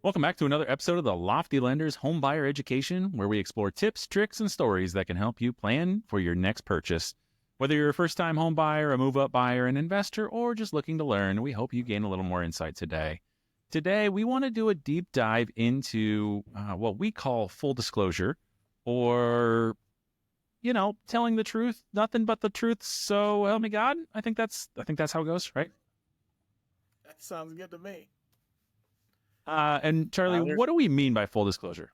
Welcome back to another episode of the Lofty Lenders Home Buyer Education, where we explore tips, tricks, and stories that can help you plan for your next purchase. Whether you're a first-time home buyer, a move-up buyer, an investor, or just looking to learn, we hope you gain a little more insight today. Today, we want to do a deep dive into what we call full disclosure, or telling the truth, nothing but the truth. So help me God. I think that's how it goes, right? That sounds good to me. And Charlie, what do we mean by full disclosure?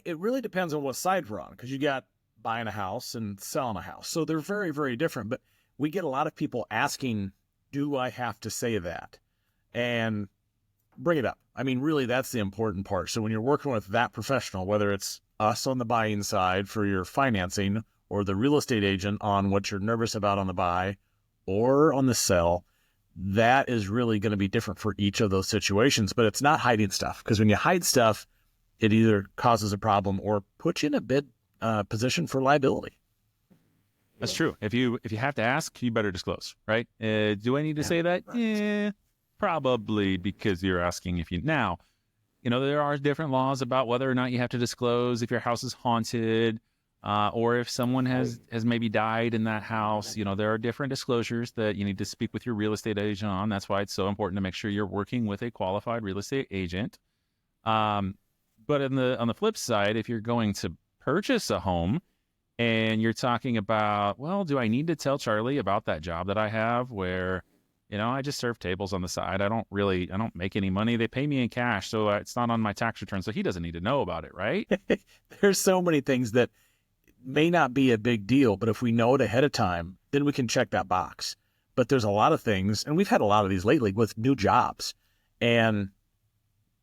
It really depends on what side we're on, because you got buying a house and selling a house. So they're very, very different. But we get a lot of people asking, do I have to say that? And bring it up. I mean, really, that's the important part. So when you're working with that professional, whether it's us on the buying side for your financing or the real estate agent on what you're nervous about on the buy or on the sell, that is really going to be different for each of those situations. But it's not hiding stuff, because when you hide stuff, it either causes a problem or puts you in a bid position for liability. That's true. If you have to ask, you better disclose, right? Do I need to say that? Right. Yeah, probably, because you're asking. If you now, there are different laws about whether or not you have to disclose if your house is haunted, or if someone has maybe died in that house. There are different disclosures that you need to speak with your real estate agent on. That's why it's so important to make sure you're working with a qualified real estate agent. But on the flip side, if you're going to purchase a home and you're talking about, well, do I need to tell Charlie about that job that I have where, I just serve tables on the side. I don't make any money. They pay me in cash, so it's not on my tax return. So he doesn't need to know about it, right? There's so many things that may not be a big deal, but if we know it ahead of time, then we can check that box. But there's a lot of things, and we've had a lot of these lately with new jobs. And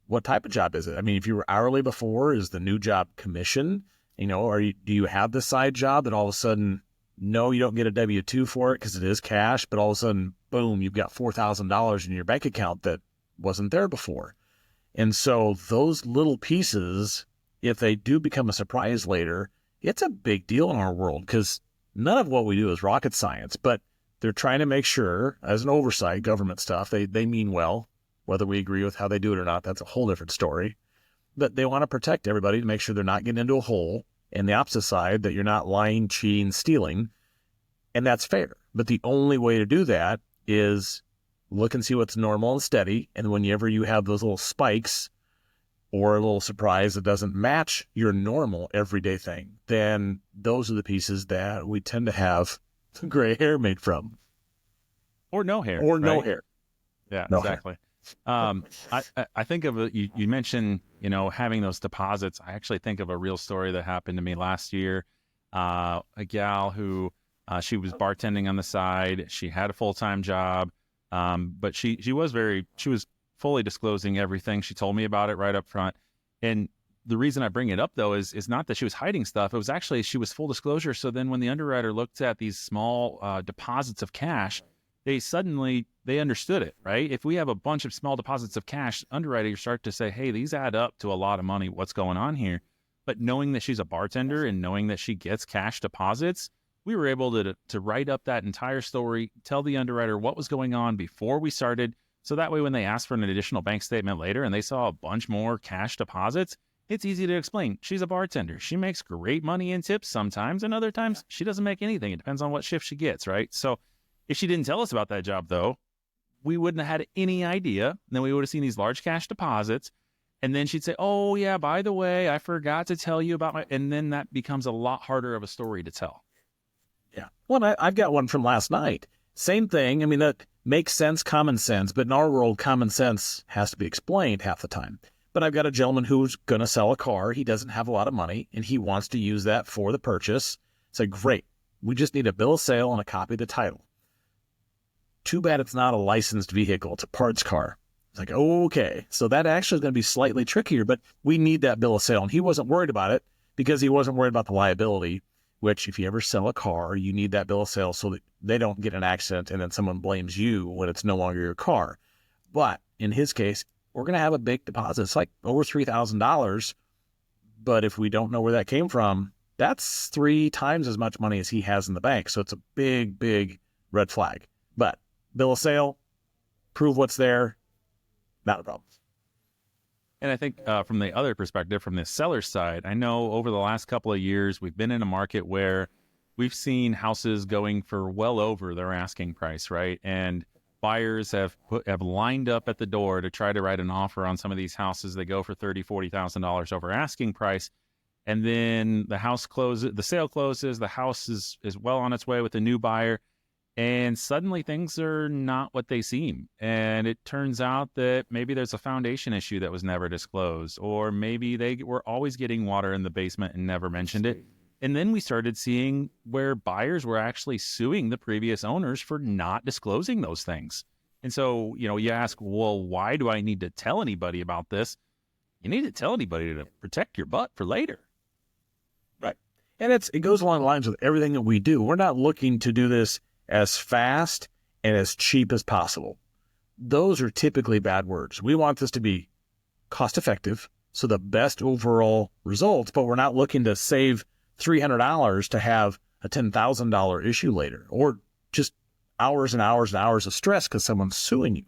what type of job is it? I mean, if you were hourly before, is the new job commission? Do you have the side job that all of a sudden, no, you don't get a W-2 for it because it is cash, but all of a sudden, boom, you've got $4,000 in your bank account that wasn't there before. And so those little pieces, if they do become a surprise later, it's a big deal in our world, because none of what we do is rocket science, but they're trying to make sure, as an oversight, government stuff, they mean well. Whether we agree with how they do it or not, that's a whole different story. But they want to protect everybody to make sure they're not getting into a hole. And the opposite side, that you're not lying, cheating, stealing. And that's fair. But the only way to do that is look and see what's normal and steady. And whenever you have those little spikes or a little surprise that doesn't match your normal everyday thing, then those are the pieces that we tend to have gray hair made from. Or no hair. Or no right? hair. Yeah, No exactly. I think of you mentioned, having those deposits. I actually think of a real story that happened to me last year. A gal who she was bartending on the side. She had a full-time job, but she was fully disclosing everything. She told me about it right up front. And the reason I bring it up, though, is not that she was hiding stuff. It was actually she was full disclosure. So then when the underwriter looked at these small deposits of cash, they understood it, right? If we have a bunch of small deposits of cash, underwriters start to say, hey, these add up to a lot of money. What's going on here? But knowing that she's a bartender and knowing that she gets cash deposits, we were able to write up that entire story, tell the underwriter what was going on before we started. So that way, when they asked for an additional bank statement later and they saw a bunch more cash deposits, it's easy to explain. She's a bartender. She makes great money in tips sometimes, and other times she doesn't make anything. It depends on what shift she gets, right? So if she didn't tell us about that job, though, we wouldn't have had any idea. And then we would have seen these large cash deposits. And then she'd say, oh, yeah, by the way, I forgot to tell you about and then that becomes a lot harder of a story to tell. Yeah. Well, I've got one from last night. Same thing. I mean, that makes sense, common sense. But in our world, common sense has to be explained half the time. But I've got a gentleman who's going to sell a car. He doesn't have a lot of money, and he wants to use that for the purchase. It's like, great. We just need a bill of sale and a copy of the title. Too bad it's not a licensed vehicle. It's a parts car. It's like, okay. So that actually is going to be slightly trickier, but we need that bill of sale. And he wasn't worried about it because he wasn't worried about the liability, which if you ever sell a car, you need that bill of sale so that they don't get an accident and then someone blames you when it's no longer your car. But in his case, we're going to have a big deposit. It's like over $3,000. But if we don't know where that came from, that's 3 times as much money as he has in the bank. So it's a big, big red flag. But bill of sale, prove what's there, not a problem. And I think from the other perspective, from the seller side, I know over the last couple of years, we've been in a market where we've seen houses going for well over their asking price, right? And buyers have lined up at the door to try to write an offer on some of these houses. They go for $30,000-$40,000 over asking price. And then the house closes, the sale closes, the house is well on its way with a new buyer. And suddenly things are not what they seem. And it turns out that maybe there's a foundation issue that was never disclosed, or maybe they were always getting water in the basement and never mentioned it. And then we started seeing where buyers were actually suing the previous owners for not disclosing those things. And so, you ask, well, why do I need to tell anybody about this? You need to tell anybody to protect your butt for later. Right. And it goes along the lines with everything that we do. We're not looking to do this as fast and as cheap as possible. Those are typically bad words. We want this to be cost effective, so the best overall results, but we're not looking to save $300 to have a $10,000 issue later, or just hours and hours and hours of stress because someone's suing you.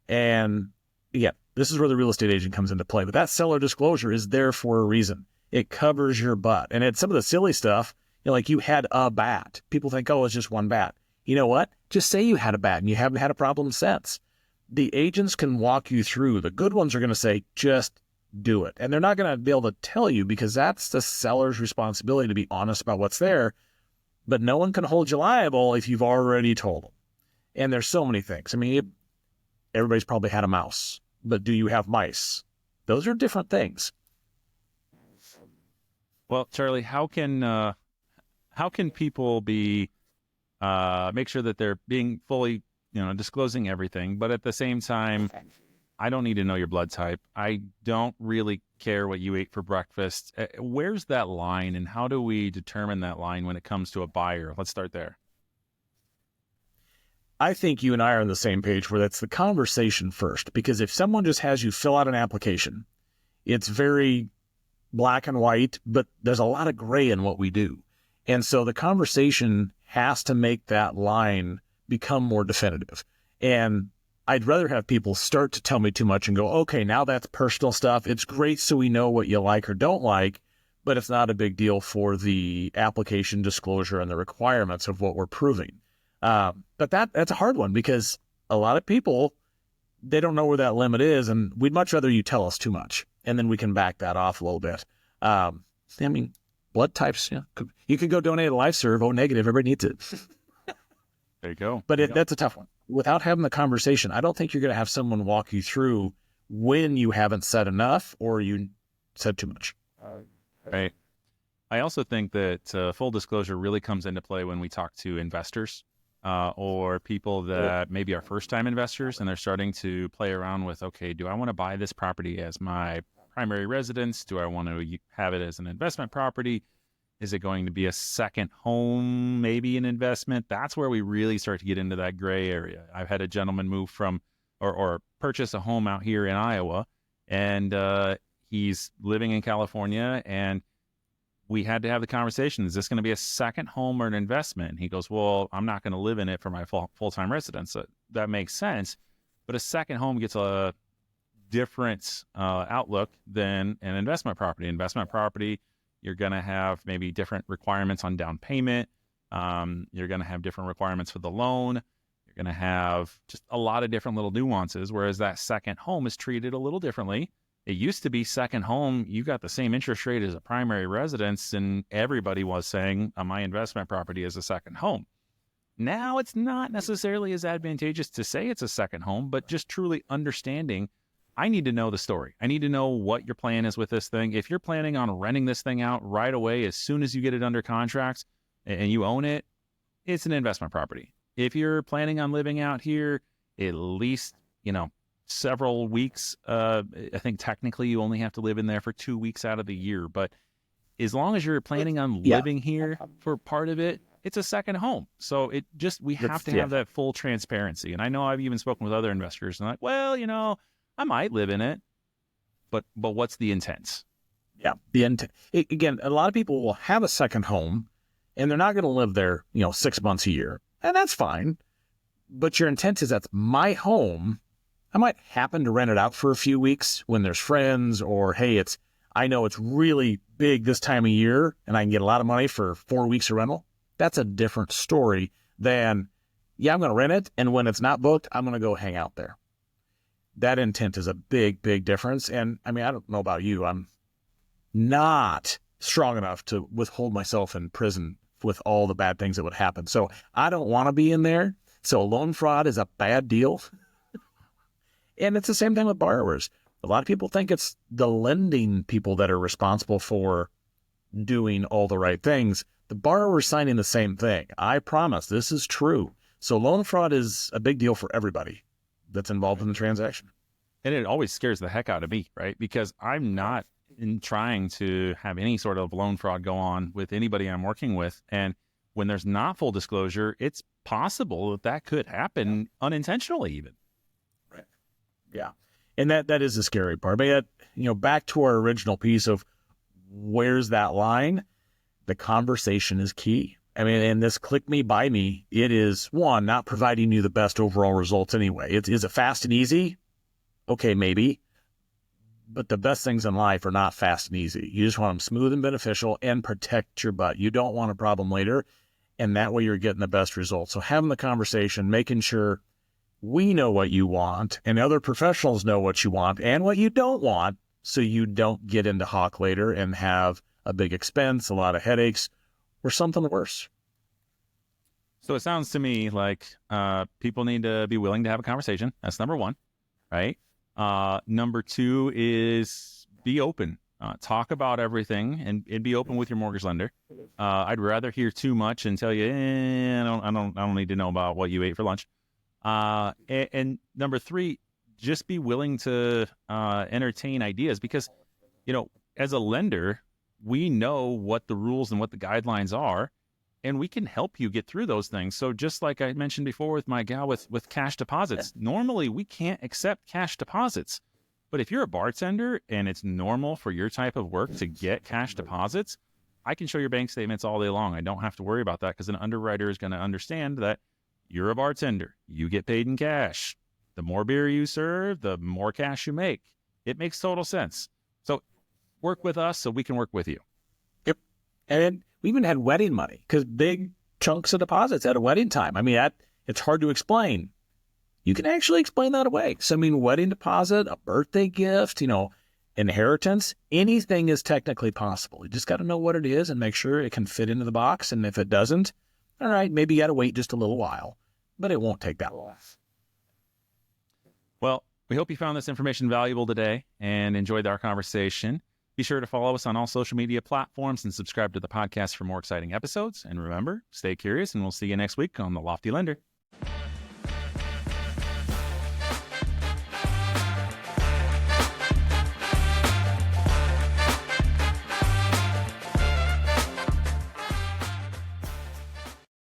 And yeah, this is where the real estate agent comes into play. But that seller disclosure is there for a reason. It covers your butt. And it's some of the silly stuff, like you had a bat. People think, oh, it's just one bat. You know what? Just say you had a bat and you haven't had a problem since. The agents can walk you through. The good ones are going to say, just do it. And they're not going to be able to tell you because that's the seller's responsibility to be honest about what's there. But no one can hold you liable if you've already told them. And there's so many things. I mean, everybody's probably had a mouse, but do you have mice? Those are different things. Well, Charlie, how can people be make sure that they're being fully, disclosing everything, but at the same time, I don't need to know your blood type. I don't really care what you ate for breakfast. Where's that line, and how do we determine that line when it comes to a buyer? Let's start there. I think you and I are on the same page where that's the conversation first, because if someone just has you fill out an application, it's very black and white, but there's a lot of gray in what we do. And so the conversation has to make that line become more definitive. And I'd rather have people start to tell me too much and go, okay, now that's personal stuff. It's great so we know what you like or don't like, but it's not a big deal for the application disclosure and the requirements of what we're proving. But that's a hard one because a lot of people, they don't know where that limit is, and we'd much rather you tell us too much, and then we can back that off a little bit. I mean, blood types, you could go donate a LifeServe, O negative, everybody needs it. There you go. But that's a tough one. Without having the conversation, I don't think you're going to have someone walk you through when you haven't said enough or you said too much. Right. I also think that full disclosure really comes into play when we talk to investors or people that maybe are first-time investors and they're starting to play around with, okay, do I want to buy this property as my primary residence? Do I want to have it as an investment property? Is it going to be a second home, maybe an investment? That's where we really start to get into that gray area. I've had a gentleman move from or purchase a home out here in Iowa, and he's living in California, and we had to have the conversation. Is this going to be a second home or an investment? And he goes, well, I'm not going to live in it for my full-time residence. So that makes sense. But a second home gets a different outlook than an investment property. Investment property, you're going to have maybe different requirements on down payment. You're going to have different requirements for the loan. You're going to have just a lot of different little nuances, whereas that second home is treated a little differently. It used to be second home, you got the same interest rate as a primary residence, and everybody was saying my investment property is a second home. Now it's not necessarily as advantageous to say it's a second home, but just truly understanding, I need to know the story. I need to know what your plan is with this thing. If you're planning on renting this thing out right away, as soon as you get it under contract and you own it, it's an investment property. If you're planning on living out here, at least, several weeks, I think technically you only have to live in there for 2 weeks out of the year. But as long as you're planning on living here for part of it, it's a second home. So we have to have that full transparency. And I know I've even spoken with other investors and like, well, I might live in it, but what's the intent? Yeah. The intent. Again, a lot of people will have a second home and they're not going to live there, 6 months a year. And that's fine. But your intent is that's my home I might happen to rent it out for a few weeks when there's friends, or hey, I know it's really big this time of year and I can get a lot of money for 4 weeks of rental. That's a different story than, yeah, I'm going to rent it, and when it's not booked, I'm going to go hang out there. That intent is a big, big difference. And I mean, I don't know about you. I'm not strong enough to withhold myself in prison with all the bad things that would happen. So I don't want to be in there. So loan fraud is a bad deal. And it's the same thing with borrowers. A lot of people think it's the lending people that are responsible for doing all the right things. The borrower's signing the same thing. I promise this is true. So loan fraud is a big deal for everybody that's involved in the transaction. And it always scares the heck out of me, right? Because I'm not trying to have any sort of loan fraud go on with anybody I'm working with. And when there's not full disclosure, it's possible that could happen unintentionally even. Right. Yeah. And that is the scary part. But yet, back to our original piece of where's that line, the conversation is key. I mean, and this click me, buy me, it is, one, not providing you the best overall results anyway. Is it fast and easy? Okay, maybe. But the best things in life are not fast and easy. You just want them smooth and beneficial and protect your butt. You don't want a problem later, and that way you're getting the best results. So having the conversation, making sure we know what you want and other professionals know what you want and what you don't want, so you don't get into hawk later and have a big expense, a lot of headaches, or something worse. So it sounds to me like people need to be willing to have a conversation. That's number one, right? Number two is be open. Talk about everything and be open with your mortgage lender. I'd rather hear too much and tell you, I don't need to know about what you ate for lunch. And number three, just be willing to entertain ideas, because, as a lender, we know what the rules and what the guidelines are, and we can help you get through those things. So just like I mentioned before with my gal with cash deposits, normally we can't accept cash deposits. But if you're a bartender and it's normal for your type of work to get cash deposits, I can show your bank statements all day long. I don't have to worry about that, because an underwriter is going to understand that you're a bartender. You get paid in cash. The more beer you serve, the more cash you make. It makes total sense. So work with us so we can work with you. Yep. And we even had wedding money, because big chunks of deposits at a wedding time. I mean, it's hard to explain. You can actually explain that away. So, I mean, wedding deposit, a birthday gift, inheritance, anything is technically possible. You just got to know what it is and make sure it can fit into the box. And if it doesn't, all right, maybe you got to wait just a little while, but it won't take that long. Well, we hope you found this information valuable today and enjoyed our conversation. Be sure to follow us on all social media platforms and subscribe to the podcast for more exciting episodes. And remember, stay curious, and we'll see you next week on The Lofty Lender.